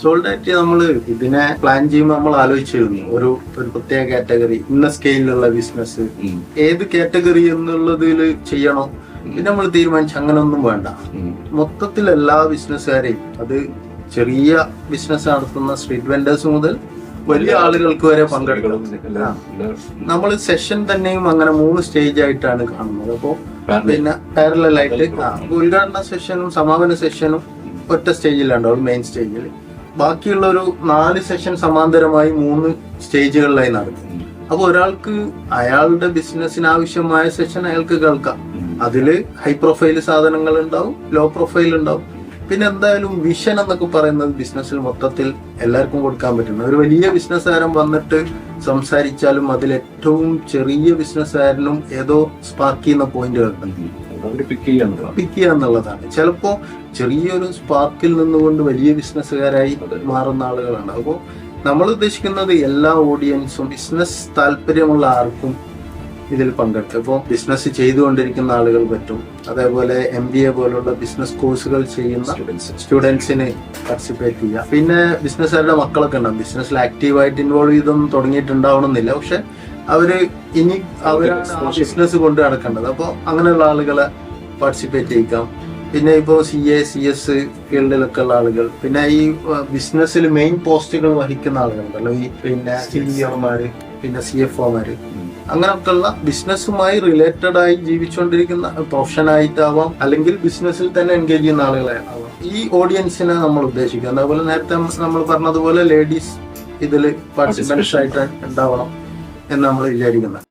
സോൾഡായിട്ട് നമ്മൾ ഇതിനെ പ്ലാൻ ചെയ്യുമ്പോൾ നമ്മൾ ആലോചിച്ചിരുന്നു ഒരു പ്രത്യേക കാറ്റഗറി, ഇന്ന സ്കെയിലുള്ള ബിസിനസ്, ഏത് കാറ്റഗറി എന്നുള്ളതിൽ ചെയ്യണോ. പിന്നെ നമ്മൾ തീരുമാനിച്ചു അങ്ങനെ ഒന്നും വേണ്ട. മൊത്തത്തിൽ എല്ലാ ബിസിനസ്സുകാരെയും, അത് ചെറിയ ബിസിനസ് നടത്തുന്ന സ്ട്രീറ്റ് വെൻഡേഴ്സ് മുതൽ വലിയ ആളുകൾക്ക് വരെ പങ്കെടുക്കണം. നമ്മൾ സെഷൻ തന്നെയും അങ്ങനെ 3 സ്റ്റേജ് ആയിട്ടാണ് കാണുന്നത്. അപ്പോ പിന്നെ പാരലായിട്ട് ഉദ്ഘാടന സെഷനും സമാപന സെഷനും ഒറ്റ സ്റ്റേജിലുണ്ടാവും, മെയിൻ സ്റ്റേജിൽ. ബാക്കിയുള്ള ഒരു 4 സെഷൻ സമാന്തരമായി 3 സ്റ്റേജുകളിലായി നടക്കും. അപ്പൊ ഒരാൾക്ക് അയാളുടെ ബിസിനസ്സിന് ആവശ്യമായ സെഷൻ അയാൾക്ക് കേൾക്കാം. അതില് ഹൈ പ്രൊഫൈൽ സാധനങ്ങൾ ഉണ്ടാവും, ലോ പ്രൊഫൈൽ ഉണ്ടാവും. പിന്നെ എന്തായാലും വിഷൻ എന്നൊക്കെ പറയുന്നത് ബിസിനസ്സിൽ മൊത്തത്തിൽ എല്ലാവർക്കും കൊടുക്കാൻ പറ്റുന്ന, ഒരു വലിയ ബിസിനസ്സുകാരൻ വന്നിട്ട് സംസാരിച്ചാലും അതിൽ ഏറ്റവും ചെറിയ ബിസിനസ്സുകാരനും ഏതോ സ്പാർക്ക് ചെയ്യുന്ന പോയിന്റുകൾ പിക്ക് ചെയ്യുക എന്നുള്ളതാണ്. ചിലപ്പോ ചെറിയൊരു സ്പാർക്കിൽ നിന്നുകൊണ്ട് വലിയ ബിസിനസ്സുകാരായി മാറുന്ന ആളുകളാണ്. അപ്പോൾ നമ്മൾ ഉദ്ദേശിക്കുന്നത് എല്ലാ ഓഡിയൻസും, ബിസിനസ് താല്പര്യമുള്ള ആർക്കും ഇതിൽ പങ്കെടുക്കും. ഇപ്പോൾ ബിസിനസ് ചെയ്തുകൊണ്ടിരിക്കുന്ന ആളുകൾ പറ്റും, അതേപോലെ MBA പോലുള്ള ബിസിനസ് കോഴ്സുകൾ ചെയ്യുന്ന സ്റ്റുഡൻസിന് പാർട്ടിസിപ്പേറ്റ് ചെയ്യാം. പിന്നെ ബിസിനസ്സുകാരുടെ മക്കളൊക്കെ ഉണ്ടാവും, ബിസിനസ്സിൽ ആക്റ്റീവായിട്ട് ഇൻവോൾവ് ചെയ്തൊന്നും തുടങ്ങിയിട്ടുണ്ടാവണമെന്നില്ല, പക്ഷെ അവര് ഇനി അവരാണ് ബിസിനസ് കൊണ്ട് നടക്കേണ്ടത്. അപ്പോൾ അങ്ങനെയുള്ള ആളുകളെ പാർട്ടിസിപ്പേറ്റ് ചെയ്യിക്കാം. പിന്നെ ഇപ്പോൾ CA CS ഫീൽഡിലൊക്കെ ഉള്ള ആളുകൾ, പിന്നെ ഈ ബിസിനസ്സിൽ മെയിൻ പോസ്റ്റുകൾ വഹിക്കുന്ന ആളുകളുണ്ടല്ലോ, ഈ പിന്നെ CEOമാര്, പിന്നെ CFOമാര്, അങ്ങനെയൊക്കെയുള്ള ബിസിനസ്സുമായി റിലേറ്റഡ് ആയി ജീവിച്ചുകൊണ്ടിരിക്കുന്ന പ്രൊഫഷനായിട്ടാവാം, അല്ലെങ്കിൽ ബിസിനസ്സിൽ തന്നെ എൻഗേജ് ചെയ്യുന്ന ആളുകളെ ആവാം. ഈ ഓഡിയൻസിനെ നമ്മൾ ഉദ്ദേശിക്കുന്നത്. അതുപോലെ നേരത്തെ നമ്മൾ പറഞ്ഞതുപോലെ ലേഡീസ് ഇതിൽ പാർട്ടിസിപ്പൻസ് ആയിട്ട് ഉണ്ടാവണം എന്ന് നമ്മൾ വിചാരിക്കുന്നത്.